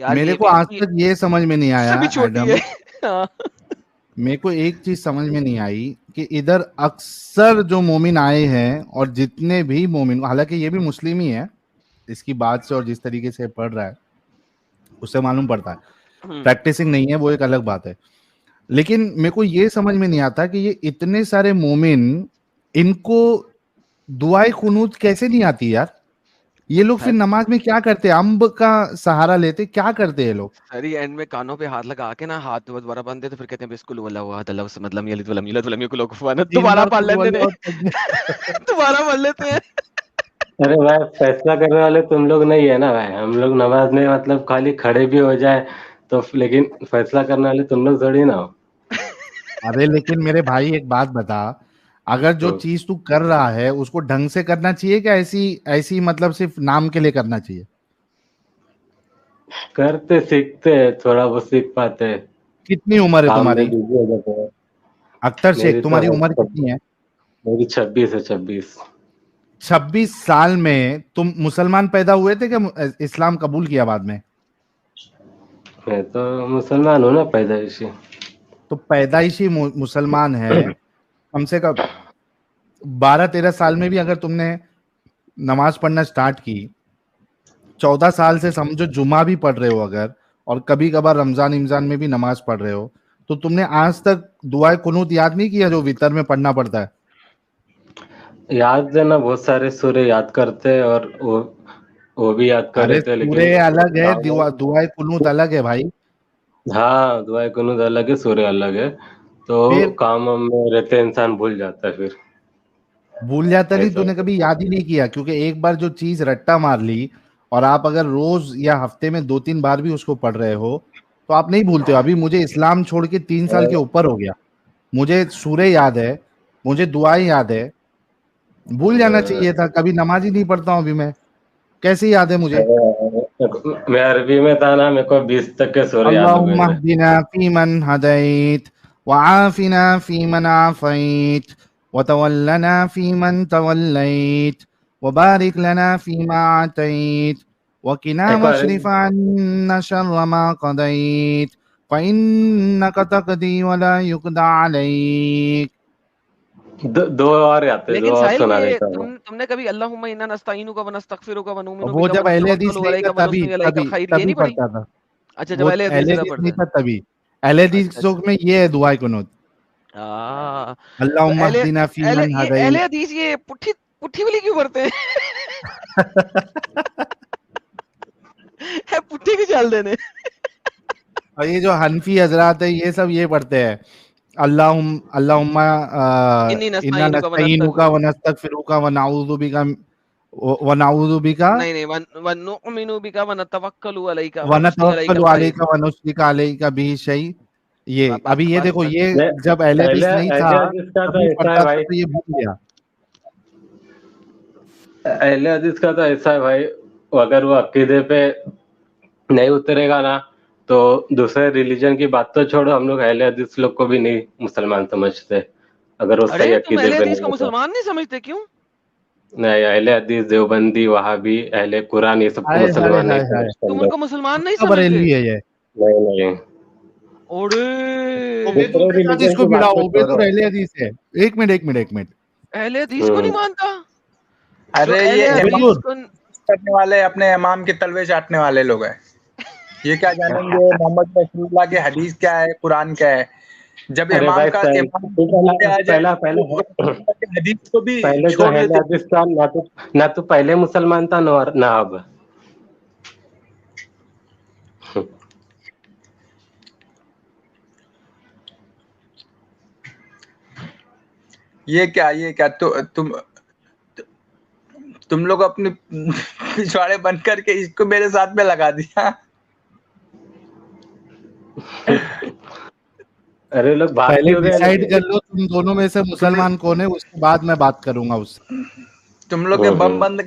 یار میرے یہ کو آج تک یہ سمجھ میں نہیں آیا بھی چھوٹی ایڈم، ہے. میرے کو ایک چیز سمجھ میں نہیں آئی کہ ادھر اکثر جو مومن آئے ہیں اور جتنے بھی مومن، حالانکہ یہ بھی مسلم ہی ہے، اس کی بات سے اور جس طریقے سے پڑھ رہا ہے اس سے معلوم پڑتا ہے، پریکٹسنگ نہیں ہے وہ ایک الگ بات ہے، لیکن میرے کو یہ سمجھ میں نہیں آتا کہ یہ اتنے سارے مومن ان کو دعائے قنوت کیسے نہیں آتی یار؟ یہ لوگ پھر نماز میں کیا کرتے؟ امب کا سہارا لیتے؟ کیا کرتے ہیں لوگ؟ سری اینڈ میں کانوں پہ ہاتھ لگا کے نا ہاتھ دوبارہ بندے تو پھر کہتے ہیں بسکل والا ہوا اللہ مطلب یلد ولم یلد ولم یکن لوگ دوبارہ پڑھ لیتے ہیں دوبارہ پڑھ لیتے ہیں. ارے بھائی فیصلہ کرنے والے تم لوگ نہیں ہے نا بھائی، ہم لوگ نماز میں مطلب خالی کھڑے بھی ہو جائے تو، لیکن فیصلہ کرنے والے تم لوگ تھوڑی نا ہو. ارے لیکن میرے بھائی ایک بات بتا، اگر جو چیز تو کر رہا ہے اس کو ڈھنگ سے کرنا چاہیے کہ ایسی مطلب صرف نام کے لیے کرنا چاہیے؟ کرتے سیکھتے ہیں، تھوڑا بہت سیکھ پاتے ہیں. کتنی عمر ہے کام میں تمہاری بزی ہو جاتے ہیں. اختر میری شیخ؟ تو تمہاری عمر کتنی ہے؟ میری 26 ہے. 26 26 سال میں تم مسلمان پیدا ہوئے تھے کہ اسلام قبول کیا بعد میں؟ میں تو مسلمان ہوں نا پیدائشی. تو پیدائشی مسلمان ہے، کم سے کم 12-13 سال میں بھی اگر تم نے نماز پڑھنا سٹارٹ کی، 14 سال سے سمجھو جمعہ بھی پڑھ رہے ہو اگر، اور کبھی کبھار رمضان میں بھی نماز پڑھ رہے ہو، تو تم نے آج تک دعائے قنوت یاد نہیں کیا جو وتر میں پڑھنا پڑتا ہے؟ یاد ہے نا، بہت سارے سورے یاد کرتے اور وہ بھی یاد کر ارے رہے تھے، لیکن سورے الگ ہے، دعائے قنوت الگ ہے بھائی. ہاں دعائے قنوت الگ ہے، سورے الگ ہے، تو پھر کام میں رہتے انسان بھول جاتا ہے. پھر بھول جاتا نہیں، ایسا تو نے کبھی یاد ہی نہیں کیا، کیونکہ ایک بار جو چیز رٹا مار لی اور آپ اگر روز یا ہفتے میں 2-3 بار بھی اس کو پڑھ رہے ہو تو آپ نہیں بھولتے ہو. ابھی مجھے اسلام چھوڑ کے 3 سال کے اوپر ہو گیا، مجھے سورے یاد ہے، مجھے دعائیں یاد ہے. بھول جانا چاہیے تھا. کبھی نماز ہی نہیں پڑھتا ہوں ابھی میں، کیسے یاد ہے مجھے؟ میں عربی میں تھا نا، میرے کو 20 تک کے سورے یاد ہو اللہم گئے تھے. اہدنا فیمن ہدیت وعافنا فیمن عافیت وتولنا فیمن تولیت وبارک لنا فیما اعطیت وقنا ایک اور واصرف عنا شر ما قضیت فإنک تقضی ولا یقضى علیک. دو اور آتے، لیکن دو اور ساحل سنا یہ دیتا ہوں. تم نے کبھی اللہم انا نستعینک ونستغفرک ونؤمن وہ بک جب اہل حدیث ونتوکل نہیں علیک تھا ونثنی علیک الخیر یہ تبھی نہیں پڑھی؟ پڑھتا تھا. اچھا جب وہ اہل اہل حدیث سے حدیث پڑھتے نہیں ہیں. تھا تبھی. اہل اچھا حدیثوں میں یہ ہے دعائے قنوت، تو اللہم اہدنا فیمن یہ اہل ہدیت. حدیث یہ پٹھی والی کیوں پڑھتے ہیں؟ پٹھی کی چال دینے. اور یہ جو حنفی حضرات ہیں یہ سب یہ پڑھتے ہیں اللہم انی انا نستعینک نستعینک ونستغفرک ونعوذ بک نہیں ونؤمن بک ونتوکل علیک ونثنی علیک ونتوکل الخیر. علیک ونشرک علیک بہ شیء. یہ ابھی یہ بس دیکھو، بس یہ میں جب اہل اہل حدیث نہیں تھا حدیث کا تو ابھی ایسا ہے پڑھتا تھا بھائی، تو یہ بھول گیا. اہل حدیث کا تو ایسا ہے بھائی، اگر وہ عقیدے پہ نہیں اترے گا نا تو دوسرے ریلیجن کی بات تو چھوڑو، ہم لوگ اہل حدیث لوگ کو بھی نہیں مسلمان سمجھتے اگر وہ ارے صحیح تم عقیدے اہل پہ حدیث نہیں کو ہوتا. مسلمان نہیں سمجھتے کیوں؟ نہیں، اہل حدیث، دیوبندی، وہابی، اہل قرآن، یہ سب کو ہائے ہائے مسلمان نہیں ہائے ہائے، سمجھتے ہم تم ان لوگ. کو مسلمان نہیں کا سمجھتے؟ بریلوی ہے یہ. نہیں، اوڑے عبیدل دوسرے کے ساتھ اس ریلیجن کو کی بات ملاؤ، تو عبیدل چھوڑو. اہل حدیث ہے. ایک منٹ. اہل حدیث کو نہیں مانتا؟ جو ارے اہل یہ حدیث عبیدل کو کرنے والے اپنے امام کے تلوے چاٹنے والے لوگ ہیں. یہ کیا جانیں گے محمد رسول اللہ کے حدیث کیا ہے، قرآن کیا ہے؟ جب ارے امام بھائی کا امام آ جائے تو حدیث کو بھی پہلے تو چھوڑ اہل دیتے. حدیث کا نہ تو پہلے مسلمان تھا نہ اب. یہ کیا تم لوگ اپنے پچھواڑے بن کر کے اس کو میرے ساتھ میں لگا دیا. ارے لوگ پہلے بھارتی ہو گئے ڈیسائیڈ لیکن. کر لو تم دونوں میں سے مسلمان کون ہے، اس کے بعد میں بات کروں گا اس سے. تم لوگ کے بم بند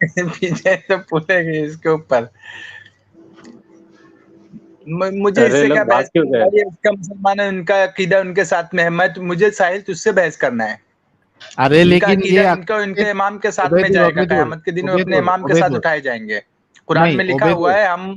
پیچھے سے پوچھے گے اس کے اوپر. مجھے اس ارے سے لوگ کیا بھاگ بحث کیوں کرنا گئے؟ ہے؟ اس کا مسلمان ہے، ان کا عقیدہ ان کے ساتھ میں ہے. مجھے ساحل تجھ سے بحث کرنا ہے. ارے ان کا لیکن عقیدہ یہ ان کے امام کے ساتھ میں عبیدل جائے گا، قیامت کے دن وہ اپنے امام کے ساتھ عبیدل اٹھائے جائیں گے. قرآن نہیں میں لکھا ہوا عبیدل ہے ہم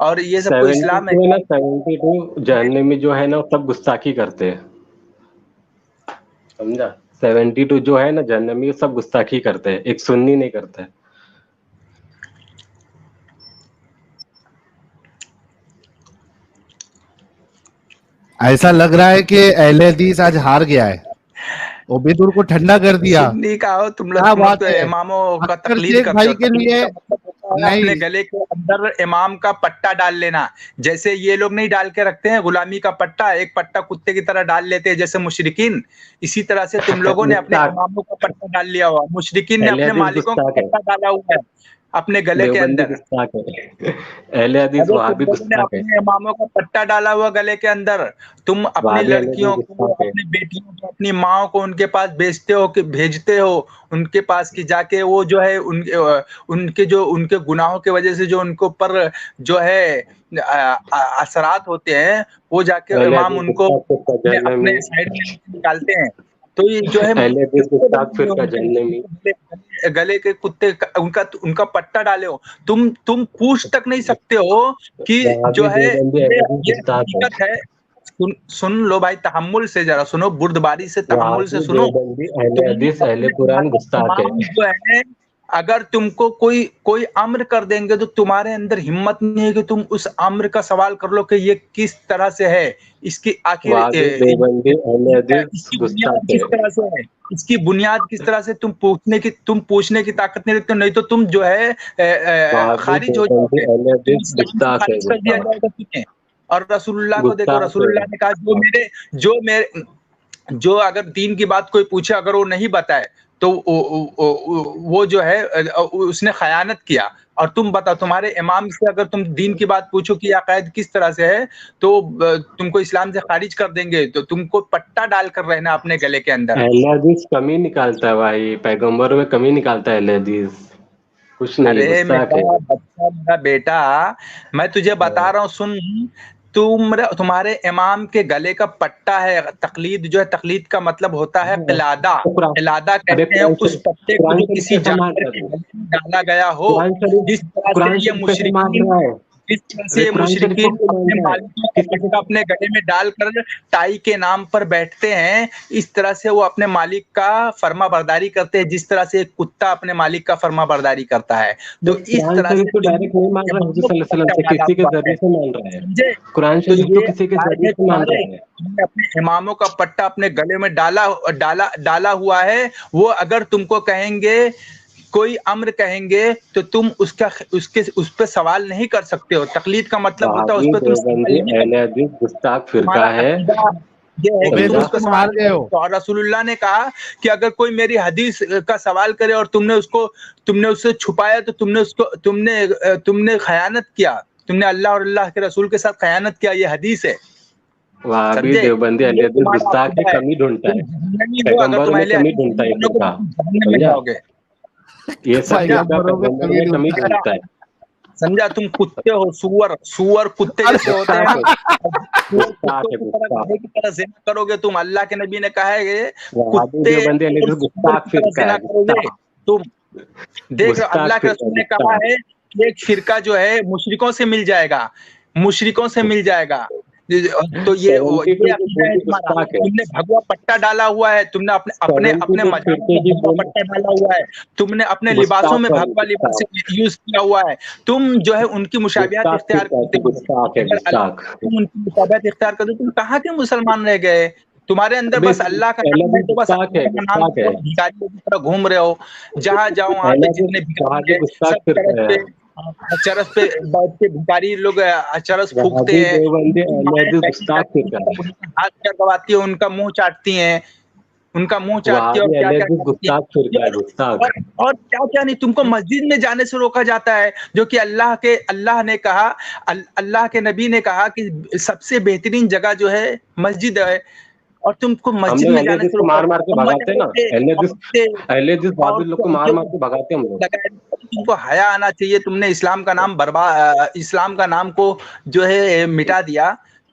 اور یہ سب کو اسلام ہے 72 جہنمی جو ہے نا سب گستاخی کرتے ہیں, سمجھا. 72 جو ہے نا جہنمی سب گستاخی کرتے ہیں, ایک سنی نہیں کرتا ہے. ایسا لگ رہا ہے کہ اہل حدیث آج ہار گیا ہے, عبیدور کو ٹھنڈا کر دیا. سنی کا ہو تم لوگ, کیا تم بات لوگ ہے, اماموں کا اکثر تقلید شیخ کرتے بھائی ہو. کے لیے اپنے نہیں, گلے کے اندر امام کا پٹا ڈال لینا, جیسے یہ لوگ نہیں ڈال کے رکھتے ہیں غلامی کا پٹا, ایک پٹا کتے کی طرح ڈال لیتے ہیں جیسے مشرکین, اسی طرح سے تم لوگوں نے اپنے اماموں کا پٹا ڈال لیا ہوا. مشرکین نے اپنے مالکوں کا پٹا ڈالا ہوا ہے اپنے گلے کے اندر. اہل حدیث وہابی گستاخ ہے. اپنے اماموں کا پٹا ڈالا ہوا گلے کے اندر, تم اپنی لڑکیوں کو, اپنی بیٹیوں کو, اپنی ماں کو ان کے پاس بیچتے ہو کہ بھیجتے ہو ان کے پاس کی جا کے, وہ جو ہے ان کے گناہوں کی وجہ سے جو ان کے اوپر جو ہے اثرات ہوتے ہیں, وہ جا کے امام ان کو اپنے سائڈ میں نکالتے ہیں. تو یہ جو ہے گلے کے کتے ان کا پٹا ڈالے ہو, تم پوچھ تک نہیں سکتے ہو کہ جو ہے یہ حقیقت ہے. سن لو بھائی, تحمل سے ذرا سنو, بردباری سے تحمل سے سنو. جو ہے اگر تم کو کوئی امر کر دیں گے تو تمہارے اندر ہمت نہیں ہے کہ تم اس امر کا سوال کر لو کہ یہ کس طرح سے ہے, اس کی آخر کس طرح سے ہے, اس کی بنیاد کس طرح سے, تم پوچھنے کی طاقت نہیں رکھتے, نہیں تو تم جو ہے خارج ہو جاؤ گے, خارج کر دیا جائے گا تمہیں. اور رسول اللہ کو دیکھو, رسول اللہ نے کہا جو اگر دین کی بات کوئی پوچھے اگر وہ نہیں بتائے تو وہ جو ہے اس نے خیانت کیا. اور تم بتاؤ, تمہارے امام سے اگر تم دین کی بات پوچھو کہ عقائد کس طرح سے ہے تو تم کو اسلام سے خارج کر دیں گے. تو تم کو پٹا ڈال کر رہنا اپنے گلے کے اندر. اہل حدیث کمی نکالتا ہے بھائی, پیغمبر میں کمی نکالتا ہے اہل حدیث, کچھ نہیں. ارے میرا بچہ, میرا بیٹا, میں تجھے بتا رہا ہوں, سن, تمہارے امام کے گلے کا پٹا ہے. تقلید جو ہے, تقلید کا مطلب ہوتا ہے قلادہ. قلادہ کہتے ہیں اس پٹے کو جو کسی جانور کے گلے میں ڈالا گیا ہو. جس طرح سے یہ مشرکین اپنے مالکوں کا پٹا اپنے گلے میں ڈال کر ٹائی کے نام پر بیٹھتے ہیں, اس طرح سے وہ اپنے مالک کا فرما برداری کرتے ہیں, جس طرح سے ایک کتا اپنے مالک کا فرما برداری کرتا ہے. تو اس طرح سے ڈائریکٹ نہیں مان رہا حضور صلی اللہ علیہ وسلم سے, کسی کے ذریعے سے مان رہا ہے. قرآن شریف تو کسی کے ذریعے سے مان رہا ہے. اپنے اماموں کا پٹا اپنے گلے میں ڈالا ہوا ہے. وہ اگر تم کو کہیں گے, کوئی امر کہیں گے, تو تم اس پہ سوال نہیں کر سکتے ہو. تقلید کا مطلب ہوتا ہے اس پہ تم گستاخ فرقہ ہے. اور رسول اللہ نے کہا کہ اگر کوئی میری حدیث کا سوال کرے اور تم نے اس سے چھپایا تو تم نے خیانت کیا, تم نے اللہ اور اللہ کے رسول کے ساتھ خیانت کیا. یہ حدیث ہے. وہابی دیوبندی اہل حدیث گستاخ ہے, کمی ڈھونڈتا ہے, پیغمبر میں کمی ڈھونڈتا ہے یہ سب پیغمبر میں کمی ڈھونڈتا ہے. سمجھا, تم کتے ہو, سور کتے جیسے ہوتے ہیں. کرو گے تم, اللہ کے نبی نے کہا ہے تم دیکھ, اللہ کے رسول نے کہا ہے کہ ایک فرقہ جو ہے مشرکوں سے مل جائے گا, مشرکوں سے مل جائے گا. تو یہ تم نے بھگوا پٹا ڈالا ہوا ہے, تم نے اپنے پٹا ڈالا ہوا ہے, تم نے اپنے لباسوں میں بھگوا لباس یوز کیا ہوا ہے. تم جو ہے ان کی مشابہت اختیار کرتے ہو, تم کہاں کے مسلمان رہ گئے؟ تمہارے اندر بس اللہ کا نام ہے, تو بس بھکاریوں کی طرح گھوم رہے ہو. جہاں جاؤ وہاں پہ جتنے بھکاری چرس پہ بیٹھ کے بھکاری لوگ چرس پھونکتے ہیں, ہاتھ کیا دباتی ہے, ان کا منہ چاٹتی ہیں, ان کا منہ چاٹتی ہے, اور کیا نہیں. تم کو مسجد میں جانے سے روکا جاتا ہے, جو کہ اللہ نے کہا, اللہ کے نبی نے کہا کہ سب سے بہترین جگہ جو ہے مسجد ہے, اور تم کو مسجد میں جانے سے مار کے بھگاتے ہیں نا. اہل حدیث وہابی لوگ کو مار کے بھگاتے ہیں ہم لوگ. تم کو حیا آنا چاہیے. تم نے اسلام کا نام اسلام کا نام کو جو ہے مٹا دیا.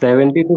72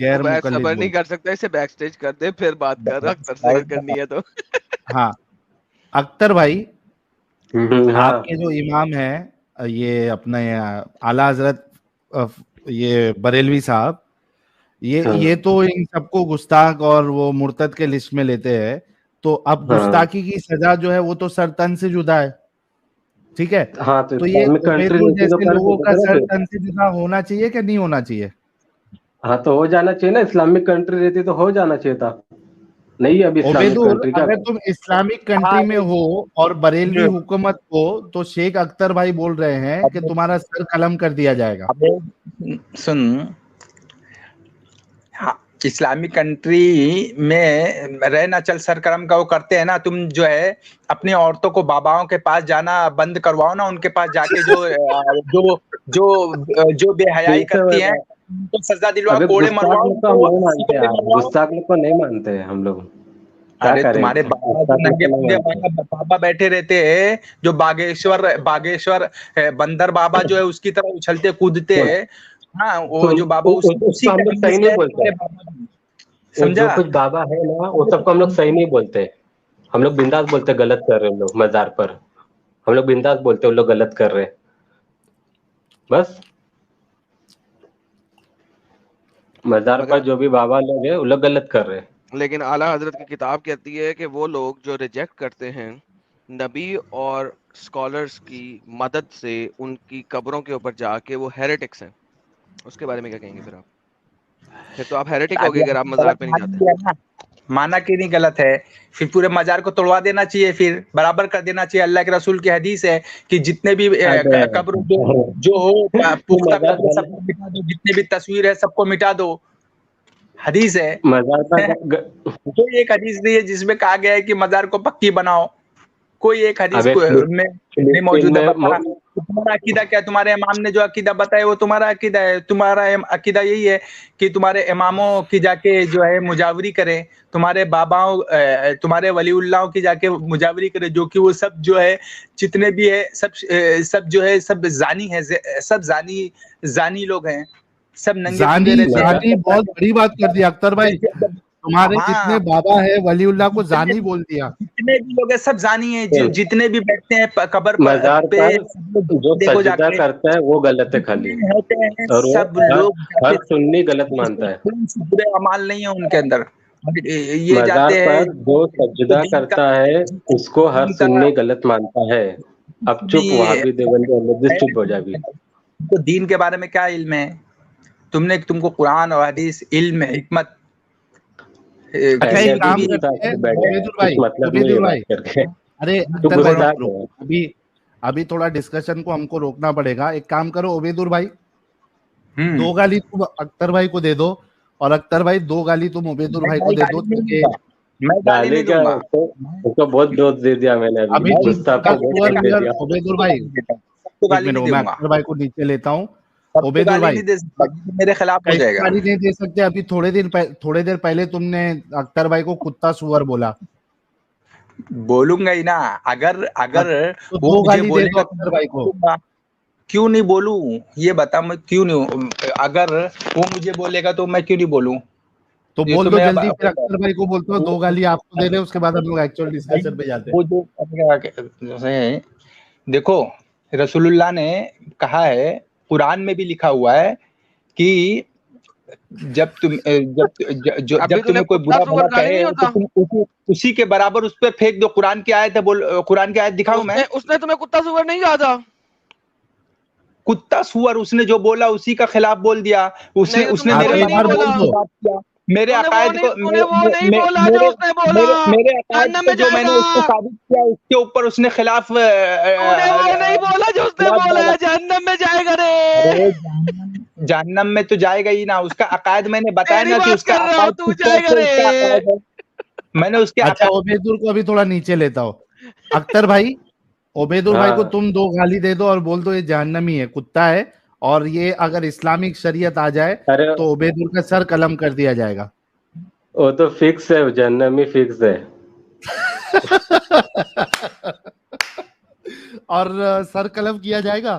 غیر وہ مقلد صبر نہیں بولتے کر سکتا, اسے بیک سٹیج کر دے پھر بات کر اختر سے اگر کرنی ہے تو. ہاں اختر بھائی ہاں آپ کے جو امام ہیں یہ اپنے اعلیٰ حضرت یہ بریلوی صاحب, یہ تو ان سب کو گستاخ اور وہ مرتد کے لسٹ میں لیتے ہیں, تو اب گستاخی کی سزا جو ہے وہ تو سر تن سے جدا ہے, ٹھیک ہے, ہاں تو یہ اسلامک کنٹری عبید رہتی تو جیسے کر لوگوں دیتے کا تھے نا سر پھر. تن سے جدا ہونا چاہیے کہ نہیں ہونا چاہیے؟ ہاں تو ہو جانا چاہیے نا, اسلامک کنٹری رہتی تو ہو جانا چاہیے تھا, نہیں ابھی اسلامک عبیدور کنٹری کیا اگر تم اسلامک کنٹری میں ہو اور بریلوی حکومت ہو تو شیخ اختر بھائی بول رہے ہیں کہ تمہارا سر قلم کر دیا جائے گا. سن, اسلامک کنٹری میں رہنا چل سر کرم کا وہ کرتے ہیں نا, تم جو ہے اپنی عورتوں کو باباؤں کے پاس جانا بند کرواؤ نا, ان کے پاس جا کے جو بے حیائی کرتی ہیں ان کو سزا دلواؤ, ابھی کوڑے گستاخ مرواؤ, لوگ کو ہم نہیں مانتے یار, گستاخ لوگ کو نہیں مانتے ہم لوگ, ارے تمہارے بابا جو ننگے پنگے بابا بیٹھے رہتے ہیں, جو باگیشور بندر بابا جو ہے اس کی طرح اچھلتے کودتے, ہاں وہ جو بابا اس کو ہم لوگ صحیح نہیں بولتے, سمجھا, جو کچھ بابا ہے نا وہ سب کو ہم لوگ صحیح نہیں بولتے, ہم لوگ بنداس بولتے غلط کر رہے ہیں لوگ مزار پر, ہم لوگ بنداس بولتے ہیں لوگ غلط کر رہے ہیں بس. مزار پر جو بھی بابا لوگ ہیں وہ لوگ غلط کر رہے ہیں. لیکن اعلیٰ حضرت کی کتاب کہتی ہے کہ وہ لوگ جو ریجیکٹ کرتے ہیں نبی اور اسکالرس کی مدد سے ان کی قبروں کے اوپر جا کے وہ ہیریٹکس ہیں. اس کے بارے میں کیا کہیں گے پھر آپ؟ پھر تو آپ ہیریٹک ہو گئے اگر آپ مزار پہ نہیں جاتے. مانا کہ نہیں غلط ہے, پھر پورے مزار کو توڑوا دینا چاہیے, پھر برابر کر دینا چاہیے. اللہ کے رسول کی حدیث ہے کہ جتنے بھی قبر جو ہو پختہ قبر سب کو مٹا دو, جتنے بھی تصویر ہے سب کو مٹا دو, حدیث ہے. کوئی ایک حدیث نہیں ہے جس میں کہا گیا ہے کہ مزار کو پکی بناؤ, کوئی ایک حدیث میں نہیں موجود ہے. تمہارا عقیدہ کیا, تمہارے امام نے جو عقیدہ بتایا وہ تمہارا عقیدہ ہے, تمہارا عقیدہ یہی ہے کہ تمہارے اماموں کی جا کے جو ہے مجاوری کریں, تمہارے باباؤں تمہارے ولی اللہ کی جا کے مجاوری کریں, جو کہ وہ سب جو ہے جتنے بھی ہے سب جو ہے سب زانی ہے, سب زانی لوگ ہیں, سب ننگے پنگے رہتے ہیں. زانی بہت بڑی بات کر دی اختر بھائی, تمہارے جتنے بابا ہے ولی اللہ کو زانی بول دیا. جتنے بھی لوگ ہیں سب زانی ہیں, جتنے بھی بیٹھتے ہیں قبر مزار پہ جو دیکھو جا سجدہ کے کرتا ہے وہ غلط ہے خالی, اور سب وہ لوگ ہر سنی غلط مانتا ہے. برے اعمال نہیں ہے ان کے اندر, یہ مزار جاتے ہیں پر جو سجدہ کرتا ہے اس کو ہر سنی غلط مانتا ہے. اب چپ, وہاں بھی دیوبندی چپ ہو جا بھی. تو دین کے بارے میں کیا علم ہے تم کو قرآن اور حدیث علم ہے, حکمت. اچھا ایک کام کرتے ہیں عبیدر بھائی, ارے اختر بھائی ابھی تھوڑا ڈسکشن کو ہم کو روکنا پڑے گا. ایک کام کرو عبیدر بھائی, 2 گالی تم اختر بھائی کو دے دو, اور اختر بھائی 2 گالی تم عبیدر بھائی کو دے دو. میں گالی نہیں دوں گا, اس کو بہت ڈوز دے دیا میں نے ابھی. عبیدر بھائی ایک منٹ, میں اختر بھائی کو نیچے لیتا ہوں. عبیدر بھائی میرے خلاف ہو جائے گا. گالی نہیں دے سکتے. ابھی تھوڑے دیر پہلے تم نے اختر بھائی کو کتا سور بولا. بولوں گا ہی نا, اگر تو وہ 2 مجھے گالی دے بولے دو گا اختر بھائی کو. کیوں نہیں بولوں, یہ بتا میں کیوں نہیں, اگر وہ مجھے بولے گا تو میں کیوں نہیں بولوں. تو بول دو جلدی, پھر اختر بھائی کو بولتے ہو 2 گالی آپ کو دے دے, اس کے بعد ہم لوگ ایکچوئل ڈسکشن پہ جاتے ہیں. دیکھو رسول اللہ نے کہا ہے, قرآن میں بھی لکھا ہوا ہے کہ جب تمہیں کوئی برا بھلا کہے تو تم اسی کے برابر اس پہ پھینک دو. قرآن کی آیت ہے, قرآن کی آیت دکھاؤں میں. اس نے تمہیں کتا سور نہیں کہا تھا. کتا سور اس نے جو بولا اسی کا خلاف بول دیا. اس نے میرے بات کیا, میرے عقائد کو, میرے عقائد کو جو میں نے اس کو ثابت کیا اس کے اوپر اس نے خلاف نہیں بولا جو اس نے بولا جہنم میں جائے گا. رے جہنم میں تو جائے گا ہی نا. اس کا عقائد میں نے بتایا نا کہ اس کا عقائد میں نے اس کے. اچھا عبیدر کو ابھی تھوڑا نیچے لیتا ہوں. اختر بھائی, عبیدر بھائی کو تم 2 گالی دے دو اور بول دو یہ جہنمی ہے, کتا ہے, اور یہ اگر اسلامک شریعت آ جائے تو عبیدر کا سر قلم کر دیا جائے گا. وہ تو فکس ہے, جہنمی فکس ہے. اور سر قلم کیا جائے گا.